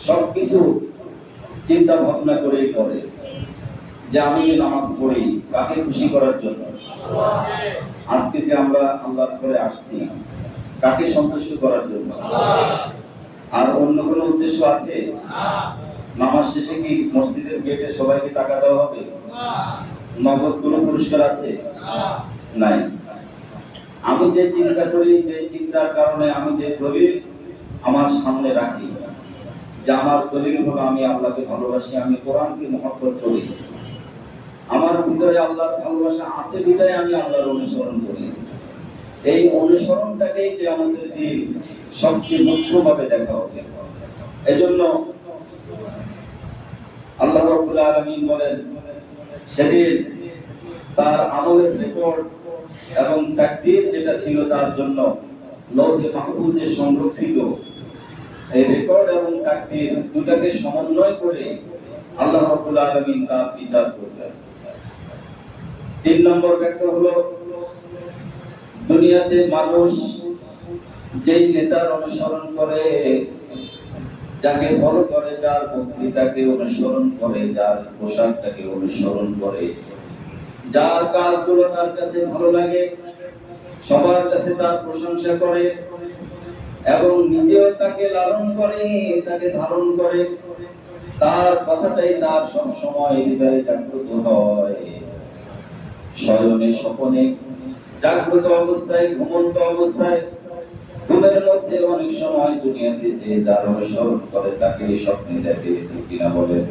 সবকিছু চিন্তা ভাবনা করেই করে যে আমি যে নামাজ পড়ি কাকে খুশি করার জন্য। আজকে যে আমরা আল্লাহর ঘরে আসছি কাকে সন্তুষ্ট করার জন্য, আর অন্য কোনো উদ্দেশ্য আছে? নামাজ শেষে কি মসজিদের গেটে সবাইকে টাকা দেওয়া হবে? নগদ কোনো পুরস্কার আছে? নাই। আমি যে চিন্তা করি, যে চিন্তার কারণে আমি যে দলিল আমার সামনে রাখি, যে আমার দলিল হলো আমি আল্লাহকে ভালোবাসি, আমি কোরআনকে মহব্বত করি, আমার ভিতরে আল্লাহর ভালোবাসা আছে বিধায় আমি আল্লাহর অনুসরণ করি। এই অনুসরণটাকেই যে আমাদের দিন সবচেয়ে মুখ্যভাবে দেখা হবে। এজন্য আল্লাহ রাব্বুল আলামিন বলেন, সেদিন তার আমলের রেকর্ড এবং তাকদীর যেটা ছিল তার জন্য লৌহে মাহফুজে সংরক্ষিত, এই রেকর্ড এবং তাকদীর দুটাকে সমন্বয় করে আল্লাহ রাব্বুল আলামিন তার বিচার করবেন। 3 নম্বর ব্যাখ্যা হলো, দুনিয়াতে মানুষ যেই নেতার অনুসরণ করে, যাকে ফলো করে, যার বক্তৃতাকে অনুসরণ করে, যার পোশাকটাকে অনুসরণ করে, যার কাজগুলো তার কাছে ভালো লাগে, সবার কাছে তার প্রশংসা করে এবং নিজেও তাকে লালন করে, তাকে ধারণ করে, তার কথাটাই তার সব সময় হৃদয়ে জাগ্রত হয়। শয়নে স্বপনে, জাগ্রত অবস্থায়, ঘুমন্ত অবস্থায়, ঘুমের মধ্যে অনেক সময় দুনিয়াতে যে যার অনুসরণ করে তাকে স্বপ্নে দেখে, ঠিক কিনা বলেন?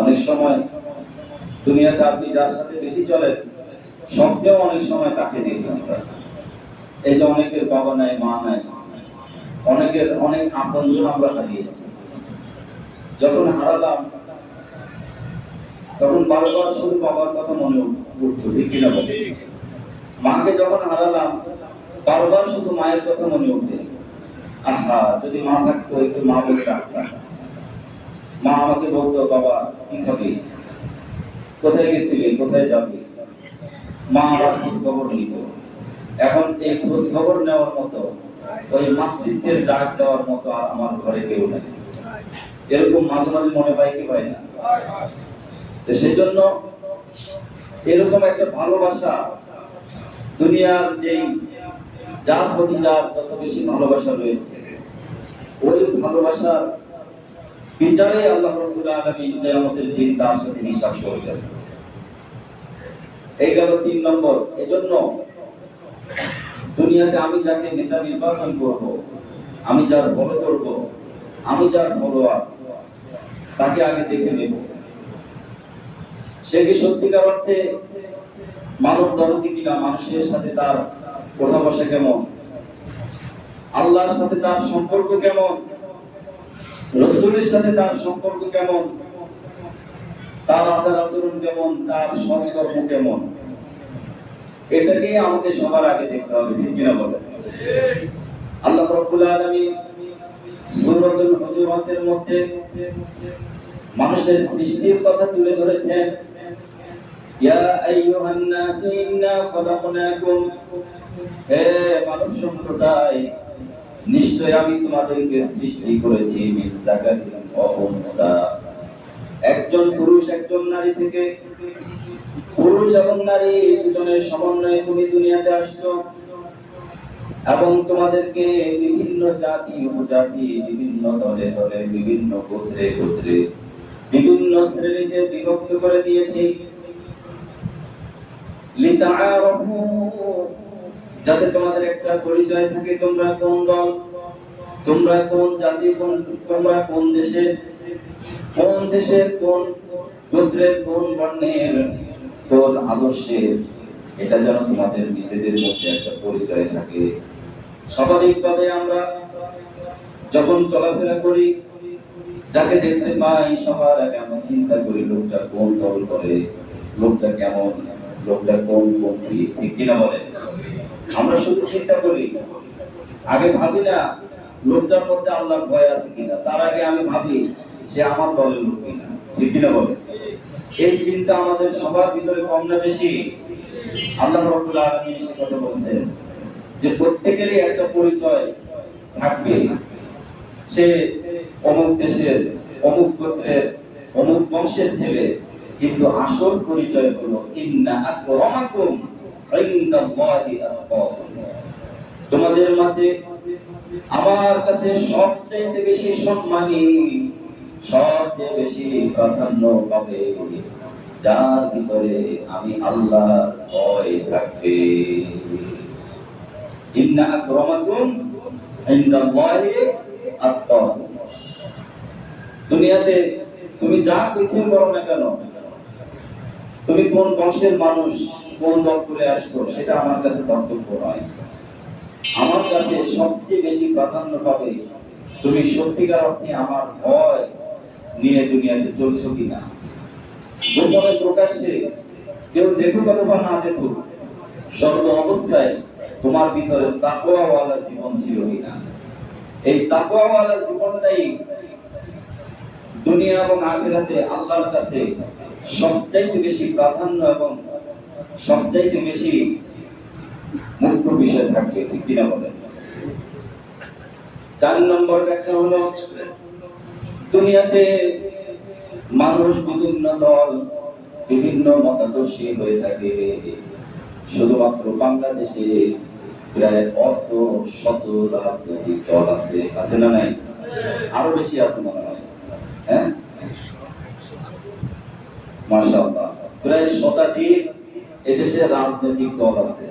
অনেক সময় দুনিয়াতে আপনি যার সাথে বেশি চলেন স্বপ্নেও অনেক সময় তাকে দেখি আমরা। এই যে অনেকের বাবা নাই, মা নাই, অনেকের অনেক আপনজন আমরা হারিয়েছি। যখন হারালাম তখন বারবার শুধু বাবার কথা মনে উঠতো, ঠিক কিনা বলে? মাকে যখন হারালাম বারবার শুধু মায়ের কথা মনে উঠে। আহা, যদি মা থাকতো একটু মা বলে ডাকতাম। মা আমাকে বলতো, বাবা কি খাবি, কোথায় গেছিলি, কোথায় যাবি? মা আমার খোঁজ খবর নিত। এখন এই খোঁজ খবর নেওয়ার মতো, ওই মাতৃত্বের ডাক দেওয়ার মতো আর আমার ঘরে কেউ নেই। এরকম মাঝে মাঝে মনে হয় কি হয় না? তো সেই জন্য এরকম একটা ভালোবাসা, দুনিয়ার যেই যার প্রতি যার যত বেশি ভালোবাসা রয়েছে, ওই ভালোবাসার বিচারে আল্লাহ রাব্বুল আলামিন কিয়ামতের দিন তার সাথে হিসাব করবেন। এই গেল 3 নম্বর। এজন্য দুনিয়াতে আমি যাকে নেতা নির্বাচন করব, আমি যার ফলো করব, আমি যার ফলোয়ার, তাকে আগে দেখে নেব সে কি সত্যিকার অর্থে মানব দরদি কিনা, মানুষের সাথে তার কথা বসা কেমন, আল্লাহর সাথে তার সম্পর্ক কেমন, রাসূলের সাথে তার সম্পর্ক কেমন, তার আচার আচরণ কেমন, তার সৎকর্ম কেমন, এটাকে আমাদের সবার আগে দেখতে হবে, ঠিক কিনা বলেন? আল্লাহ রাব্বুল আলামিন সূরাতুল হুজুরাতের মধ্যে মানুষের সৃষ্টির কথা তুলে ধরেছেন। ইয়া আইয়ুহান নাস ইন্না খালাকনাকুম, হে মানব সম্প্রদায়, নিশ্চয় আমি তোমাদেরকে সৃষ্টি করেছি মিন যাকারিন ওয়া উনসা, একজন পুরুষ একজন নারী থেকে। পুরুষ এবং নারী দুজনের সমন্বয়ে তুমি দুনিয়াতে আসছো এবং তোমাদেরকে বিভিন্ন জাতি উপজাতি, বিভিন্ন দলে দলে, বিভিন্ন গোত্রে গোত্রে, বিভিন্ন শ্রেণীতে বিভক্ত করে দিয়েছি। লিতাআরাফু, যাতে তোমাদের একটা পরিচয় থাকে, তোমরা কোন দল, তোমরা কোন জাতি, তোমরা কোন দেশের, কোন গোত্রের, কোন বর্ণের, কোন আদর্শের, এটা যেন তোমাদের নিজেদের মধ্যে একটা পরিচয় থাকে। স্বাভাবিকভাবে আমরা যখন চলাফেরা করি, যাকে দেখতে পাই, সবার আগে আমরা চিন্তা করি লোকটা কোন দল করে, লোকটা কেমন, লোকটা কোন পন্থী, ঠিক কিনা বলে? আমরা শুধু চিন্তা করি, আগে ভাবি না লোকটার মধ্যে আল্লাহর ভয় আছে কিনা, তার আগে আমি ভাবি সে আমার দলের লোক কিনা, ঠিক কিনা বলে? এই চিন্তা আমাদের সবার ভিতরে কম না বেশি? আল্লাহ রাব্বুল আলামিন সে কথা বলছেন যে প্রত্যেকেরই একটা পরিচয় থাকবে। সে অমুক দেশের অমুক গোত্রের অমুক বংশের ছেলে, কিন্তু আসল পরিচয় হলো ইন্না আকরামাকুম ইনদাল্লাহি আতকাকুম। তোমাদের মাঝে আমার কাছে সবচেয়ে বেশি সম্মানী, সবচেয়ে বেশি প্রাধান্য পাবে যার ভিতরে আমি আল্লাহর ভয় থাকবে। ইন্না আকরামাকুম ইনদাল্লাহি আতকাকুম। দুনিয়াতে তুমি যা কিছু করো না কেন, তুমি কোন বংশের মানুষ, কোন দল করে আসছো, সেটা আমার কাছে কর্তব্য নয়। আমার কাছে সবচেয়ে বেশি প্রাধান্য পাবে তুমি সত্যিকার অর্থে আমার ভয় নিয়ে দুনিয়াতে চলছো কিনা। গোপনে প্রকাশ্যে কেউ দেখুক অথবা না দেখুক, সর্ব অবস্থায় তোমার ভিতরে তাকওয়াওয়ালা জীবন ছিল কিনা। এই তাকওয়াওয়ালা জীবনটাই দুনিয়া এবং আখিরাতে আল্লাহর কাছে সবচাইতে বেশি প্রাধান্য এবং সবচাইতে বেশি মুখ্য বিষয় থাকবে, ঠিক কিনা বলেন। 4 নম্বর ব্যাখ্যা হলো, দুনিয়াতে মানুষ বিভিন্ন দল, বিভিন্ন মতাদর্শী হয়ে থাকে। শুধুমাত্র বাংলাদেশে প্রায় 100 রাজনৈতিক দল আছে, আছে না নাই? আরো বেশি আছে মনে হয়, হ্যাঁ মাশাআল্লাহ, প্রায় শতাধিক এদেশে রাজনৈতিক দল আছে।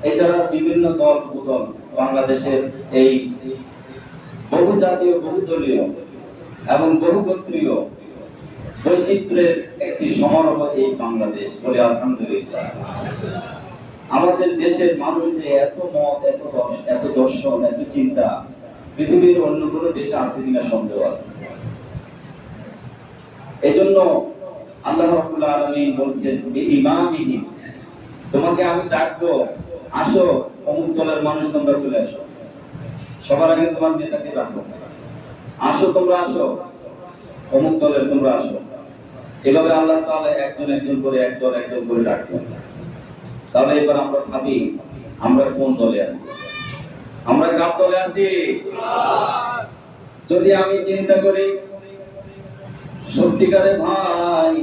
এছাড়া বিভিন্ন দল উপদল বাংলাদেশের এই বহুজাতীয়, বহুদলীয় এবং বহুগোত্রীয় বৈচিত্র্যের একটি সমারোহ এই বাংলাদেশ, বলে আলহামদুলিল্লাহ। আমাদের দেশের মানুষদের এত মত, এত দর্শন, এত চিন্তা পৃথিবীর অন্য কোনো দেশে আছে কিনা সন্দেহ আছে। এজন্য আল্লাহ রাব্বুল আলামিন বলছেন, বিইমামিহি, তোমাকে আমি ডাকবো, আসো অমুক দলের মানুষ, তোমরা চলে আসো। সবার আগে তোমার নেতাকে ডাকবো, আসো তোমরা আসো, অমুক দলের তোমরা আসো। এভাবে আল্লাহ তাআলা একজন একজন করে, একদল একদল করে ডাকবেন। তাহলে এবার আমরা ভাবি, আমরা কোন দলে আছি? আমরা কার দলে আছি? যদি আমি চিন্তা করি, সত্যিকারে ভাই,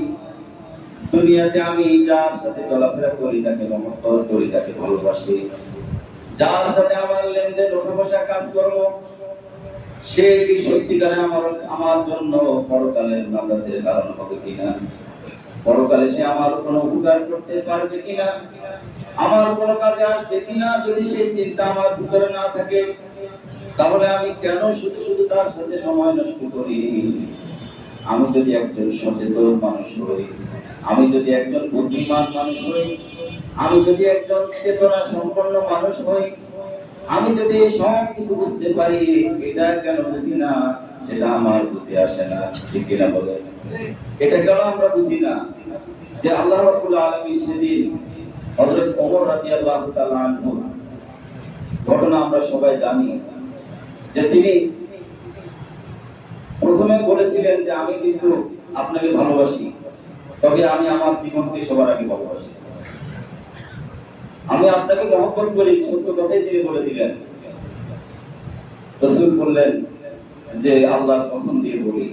দুনিয়াতে আমি যার সাথে চলাফেরা করি, যাকে মহব্বত করি, যাকে ভালোবাসি, যার সাথে আমার লেনদেন, ওঠা বসা, কাজ করব, সে কি সত্যিকারে আমার জন্য পরকালের নাজাতের কারণ হবে কিনা? পরকালে সে আমার কোনো উপকার করতে পারবে কিনা? আমার কোনো কাজে আসবে কিনা? যদি সেই চিন্তা আমার ভিতরে না থাকে, তাহলে আমি কেন শুধু শুধু তার সাথে সময় নষ্ট করি? আমি যদি একজন সচেতন মানুষ হই, আমি যদি একজন বুদ্ধিমান মানুষ হই, আমি যদি একজন চেতনা সম্পন্ন মানুষ হই, আমি যদি সব কিছু বুঝতে পারি, এটা কেন বুঝি না, সেটা আমার বুঝে আসে না, ঠিক কিনা বলে। এটা কেন আমরা বুঝি না যে আল্লাহ রাব্বুল আলামিন সেদিন হযরত ওমর রাদিয়াল্লাহু তাআলা আনহু ঘটনা আমরা সবাই জানি, যে তিনি প্রথমে বলেছিলেন যে আমি কিন্তু আপনাকে ভালোবাসি, তবে আমি আমার জীবনকে সবার আগে ভালোবাসি, আমি আপনাকে মহব্বত করি, সত্য কথাই তিনি বলে দিলেন। রাসূল বললেন যে আল্লাহর কসম দিয়ে বলি,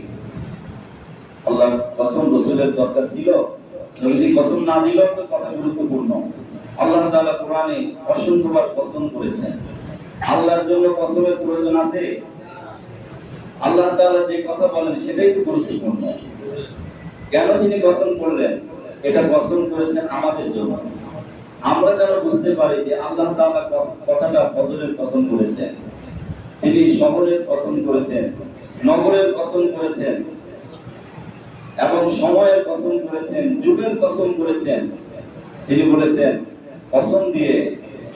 আল্লাহর কসম রাসূলের দরকার ছিল, যদি কসম না দিলেও তো কথা গুরুত্বপূর্ণ। আল্লাহ তাআলা কোরআনে অসংখ্যবার কসম করেছেন। আল্লাহর জন্য কসমের প্রয়োজন আছে? আল্লাহ তাআলা যে কথা বলেন সেটাই তো গুরুত্বপূর্ণ। কেন তিনি কসম করলেন? এটা কসম করেছেন আমাদের জন্য, আমরা যেন বুঝতে পারি যে আল্লাহ তাআলা কথাটা ফজরের কসম করেছেন, তিনি শহরের কসম করেছেন, নগরের কসম করেছেন, এবং সময়ের কসম করেছেন, যুগের কসম করেছেন। তিনি বলেছেন কসম দিয়ে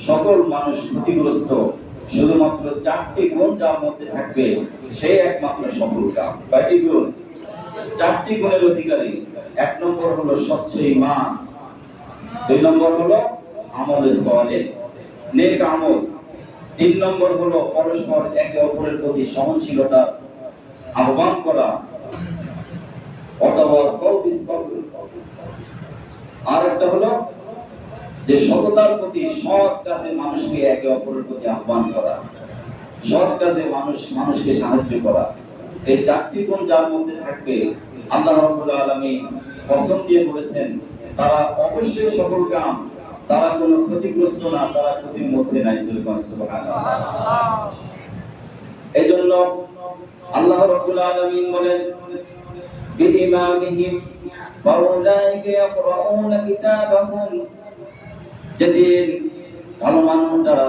সকল মানুষ ক্ষতিগ্রস্ত, শুধুমাত্র 4টি গুণ যার মধ্যে থাকবে সেই একমাত্র সফল কাম। কয়টি গুণ? 4টি গুণের অধিকারী। 1 নম্বর হলো স্বচ্ছ ঈমান, 2 নম্বর হলো আমলে সালেহ, নেক আমল, 3 নম্বর হলো পরস্পর একে অপরের প্রতি সহনশীলতা আহ্বান করা, অথবা আর একটা হলো যে সততার প্রতি, সৎ কাজে মানুষকে একে অপরের প্রতি আহ্বান করা, সৎ কাজে মানুষকে সাহায্য করা। এই চারটি গুণ যার মধ্যে থাকবে আল্লাহ রাব্বুল আলামিন কসম দিয়ে বলেছেন তারা অবশ্যই সফলকাম, তারা কোনো ক্ষতিগ্রস্ত না, তারা ক্ষতির মধ্যে নাই। সুবহানাল্লাহ। এজন্য আল্লাহ রাব্বুল আলামিন বলেন বিইমামিহিম ফাউলাইকা ইয়াকরাউনা কিতাবাহুম, যেদিন ভালো মানুষ যারা,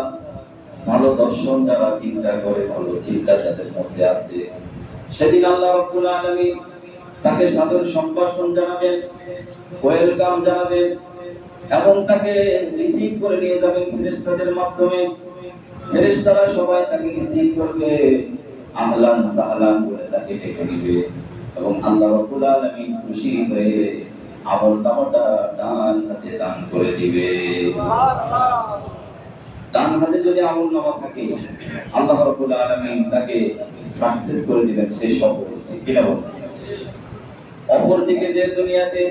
ভালো দর্শন যারা চিন্তা করে, ভালো চিন্তা যাদের মধ্যে আছে, সেদিন আল্লাহ রাব্বুল আলামিন তাকে সাদর সম্ভাষণ জানাবেন, ওয়েলকাম জানাবেন এবং তাকে রিসিভ করে নিয়ে যাবেন ফেরেশতাদের মাধ্যমে। ফেরেশতারা সবাই তাকে রিসিভ করবে, আহলান সাহলান বলে তাকে ডেকে নিবে এবং আল্লাহ রাব্বুল আলামিন খুশি হয়ে আমলনামাটা ডান হাতে দান করে দিবে। সুবহানাল্লাহ। ডান হাতে যদি আমলনামা থাকে আল্লাহ রাব্বুল আলামিন তাকে সাকসেস করে দিবেন সেই সফল। কিনা বলেন? অপরদিকে যে দুনিয়াতে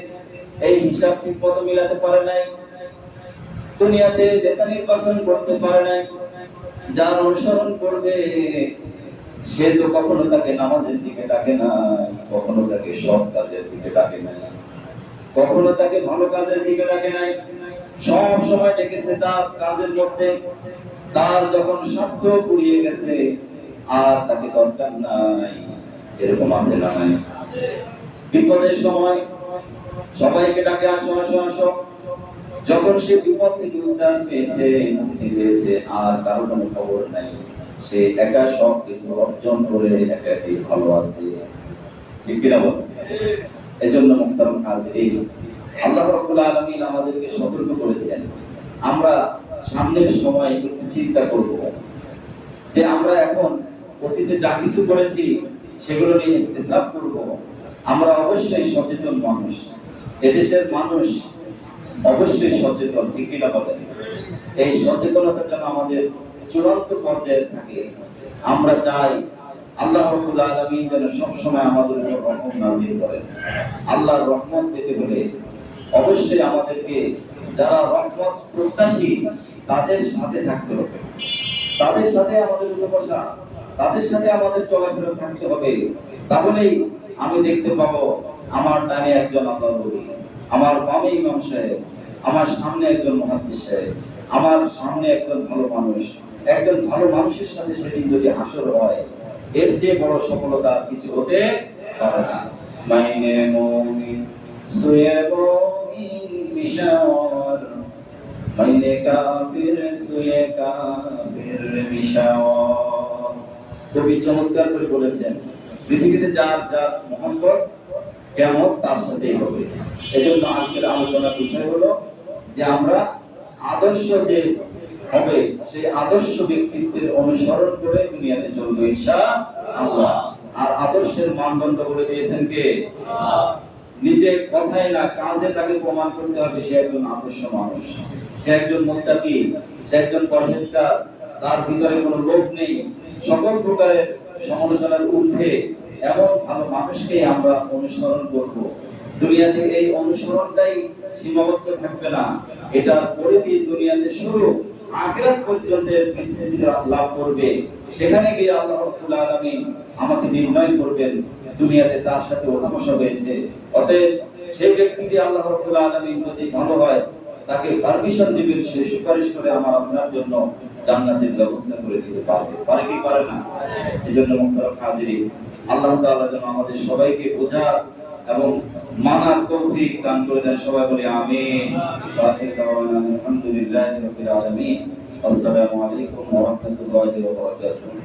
এই হিসাব ঠিকমতো মিলাতে পারে নাই, দুনিয়াতে নেতা নির্বাচন করতে পারে নাই, যার অনুসরণ করবে সে তো কখনো তাকে নামাজের দিকে ডাকে না, কখনো তাকে সৎ কাজের দিকে ডাকে না, কখনো তাকে ভালো কাজের দিকে ডাকে নাই। সব সময় ডেকেছে তার কাজের মধ্যে, তার যখন স্বার্থ পুড়িয়ে গেছে আর তাকে দরকার নাই। এরকম আছে না নাই? বিপদের সময় সবাইকে ডাকে আসো আসো আসো, যখন সে বিপদ থেকে উদ্ধার পেয়েছে, মুক্তি পেয়েছে, আর কারো কোনো খবর নাই, সে একা সব কিছু অর্জন করে একাই ভালো আছে। ঠিক কিনা বল? এজন্য মুহতারাম হাজিরিন, আল্লাহ রাব্বুল আলামিন আমাদেরকে সতর্ক করেছেন আমরা সামনের সময় একটু চিন্তা করব যে আমরা এখন অতীতে যা কিছু করেছি সেগুলো নিয়ে হিসাব করব। আমরা অবশ্যই সচেতন মানুষ, এদেশের মানুষ অবশ্যই সচেতন। ঠিক কিনা বলেন? এই সচেতনতা যেন আমাদের চূড়ান্ত পর্যায়ে থাকে। আমরা চাই আল্লাহ রাব্বুল আলামিন যেন সবসময় আমাদের উপর রহমত নাযিল করেন। আল্লাহর রহমত পেতে হলে অবশ্যই আমাদেরকে যারা রহমত প্রত্যাশী তাদের সাথে থাকতে হবে, তাদের সাথে আমাদের উঠা, তাদের সাথে আমাদের চলাফেরা থাকতে হবে। তাহলেই আমি দেখতে পাবো আমার ডানে একজন আল্লাহর ওলি, আমার বামে ইমাম সাহেব, আমার সামনে একজন মুহাদ্দিস সাহেব, আমার সামনে একজন ভালো মানুষ। একজন ভালো মানুষের সাথে সেদিন যদি হাসর হয়, এর চেয়ে বড় সফলতা কিছু হতে পারে না। মাইনে মুমিন সুয়ে মুমিন মিশাওয়ার, মাইনে কাফির সুয়ে কাফির মিশাওয়ার। কবি চমৎকার করে বলেছেন, পৃথিবীতে যার যার মহব্বত কিয়ামত তার সাথেই হবে। এজন্য আজকের আলোচনার বিষয় হলো যে আমরা আদর্শ যে হবে সেই আদর্শ ব্যক্তিত্বের অনুসরণ করে দুনিয়াতে চলবে ইনশাআল্লাহ। আর আদর্শের মানদণ্ড বলে দিয়েছেন কে? নিজে কথায় না কাজে তাকে প্রমাণ করতে হবে সে একজন আদর্শ মানুষ, সে একজন মুত্তাকি, সে একজন পরহেজগার, তার ভিতরে কোনো লোভ নেই, সকল প্রকারের সমালোচনার ঊর্ধ্বে এমন ভালো মানুষকে আমরা অনুসরণ করব। দুনিয়াতে এই অনুসরণটাই সীমাবদ্ধ থাকবে না, এটার পরিধি দুনিয়াতে শুরু, আখিরাত পর্যন্ত বিস্তৃতি লাভ করবে। সেখানে গিয়ে আল্লাহ রাব্বুল আলামিন আমাকে নির্ণয় করবেন দুনিয়াতে তার সাথে ওঠাবসা হয়েছে। অতএব সেই ব্যক্তিটি আল্লাহ রাব্বুল আলামিন যদি ভালো হয় তাকে পারমিশন দিবেন, সে সুপারিশ করে আমার আপনার জন্য জান্নাতের ব্যবস্থা করে দিতে পারবে। পারে কি পারে না? এজন্য মুহতারাম হাজিরিন, আল্লাহ তাআলা যেন আমাদের সবাইকে বোঝার এবং মানার তৌফিক দান করে দেন। সবাই বলি আমিন। আলহামদুলিল্লাহি রাব্বিল আলামিন। আসসালামু আলাইকুম ওয়া রাহমাতুল্লাহি ওয়া বারাকাতুহু।